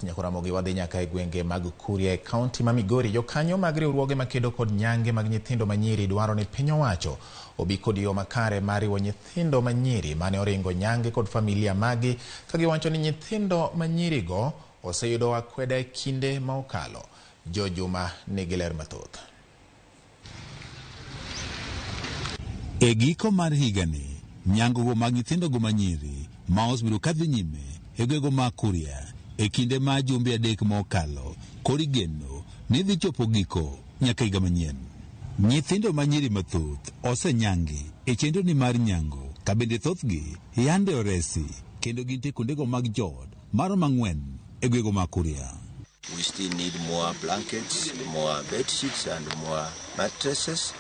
nyakora Ramogi wadhi nyaka e gwenge mag Kuria e kaunti ma Migori. Jokanyo mag riwruoge makedo kod nyange mag nyithindo manyiri dwaro ni piny owacho obi kod yo makare mar riwo nyithindo manyiri mane oringo nyange kod familia magi, ka giwacho ni nyithindo manyiri go oseyudo akweda e kinde ma okalo. Jojuma nigi ler mathoth. E giko mar higani, nyango mag nyithindo go manyiri ma osebiro kadhi nyime e gwego ma Kuria e kinde ma jumbe adek ma okalo kori geno ni dhi chopo giko nyaka higa manyien. Nyithindo manyiri mathoth osenyangi e chenro ni mar nyango, ka bende thothgi yande oresi kendo ginte kundego mag jood maro mang'wen e gwego ma Kuria. We still need more blankets, more bed sheets and more mattresses.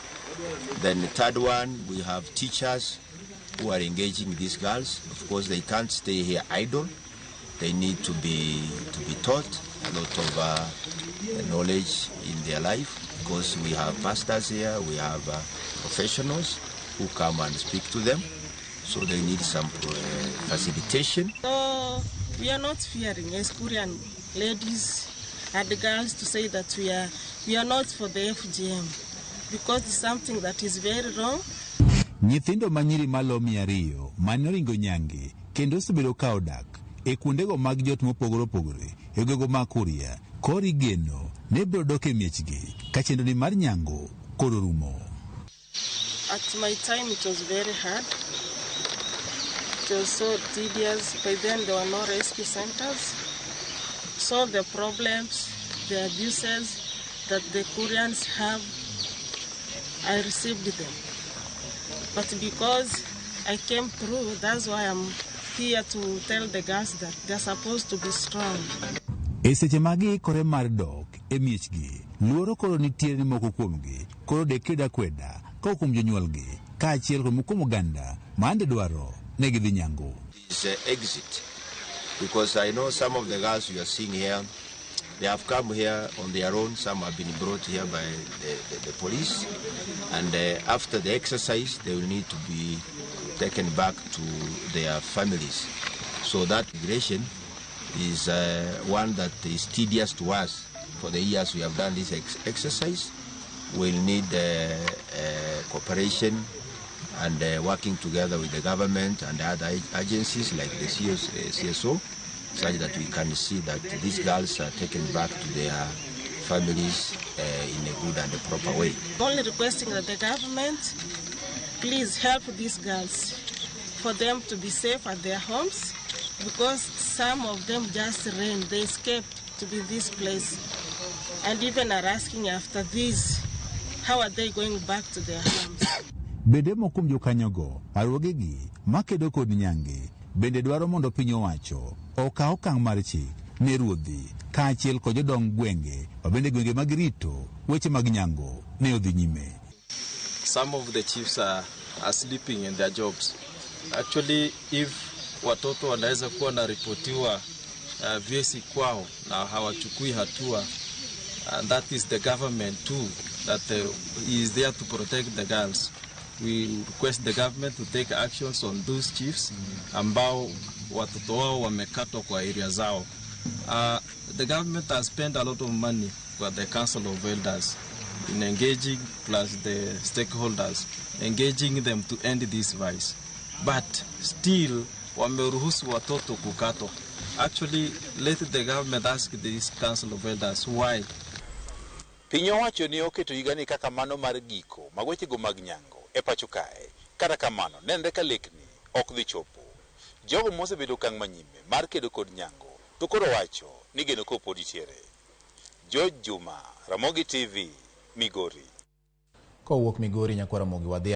Then the third one, we have teachers who are engaging these girls. Of course, they can't stay here idle. They need to be taught a lot of knowledge in their life, because we have pastors here, we have professionals who come and speak to them. So they need some facilitation. So we are not fearing as Korean ladies and girls to say that we are not for the FGM, because it's something that is very wrong. Nyithindo manyiri malo 200 mane oringo nyange kendo osebedo ka odak e kuondego mag jot mopogore opogore e gwego ma Kuria kori geno ne biro dok e miechgi ka chenro ni mar nyango koro rumo. At my time it was very hard. It was so tedious. By then there were no rescue centers. So the problems, the abuses that the Koreans have, I received them. But because I came through, that's why I'm here to tell the girls that they're supposed to be strong. E seche magi kore mar dok e miechgi, luoro koro nitiere ni moko kuomgi koro dekeda kweda ka kuom jonyuolgi ka achiel kuom oganda mande dwaro ne gidhi nyango. It's an exit, because I know some of the girls you are seeing here, they have come here on their own. Some have been brought here by the police, and after the exercise they will need to be taken back to their families. So that migration is one that is tedious to us. For the years we have done this exercise, we'll need cooperation and working together with the government and other agencies like the CSO, such that we can see that these girls are taken back to their families in a good and a proper way. Only requesting that the government please help these girls for them to be safe at their homes, because some of them just ran, they escaped to be this place, and even are asking after this, how are they going back to their homes? Bende mokum jokanyogo arwogegi makedo kod nyange bende dwaro mondo piny owacho okaw okang' mar chik ne ruodhi ka achiel kod jodong gwenge bende gwenge mag rito weche mag nyango ne odhi nyime. Some of the chiefs are sleeping in their jobs. Actually, if watoto wanaweza kuwa na ripotiwa vyesi kwao na hawachukui hatua, and that is the government too, that is there to protect the girls. We request the government to take actions on those chiefs ambao watoto wao wamekatwa kwa area zao. The government has spent a lot of money for the Council of Elders in engaging, plus the stakeholders, engaging them to end this vice. But still, wameruhusu watoto kukatwa. Actually, let the government ask this Council of Elders why. Piny owacho ni oketo higani kaka mano mar giko mag wechego mag nyango e pacho kae. Kata kamano, nenre ka lekni ok dhi chopo. Jogo mosebedo okang' manyime mar kedo kod nyango to koro wacho ni geno kopod nitiere. Juma, Ramogi TV, Migori. Kowuok Migori nyakwa Ramogi wadhi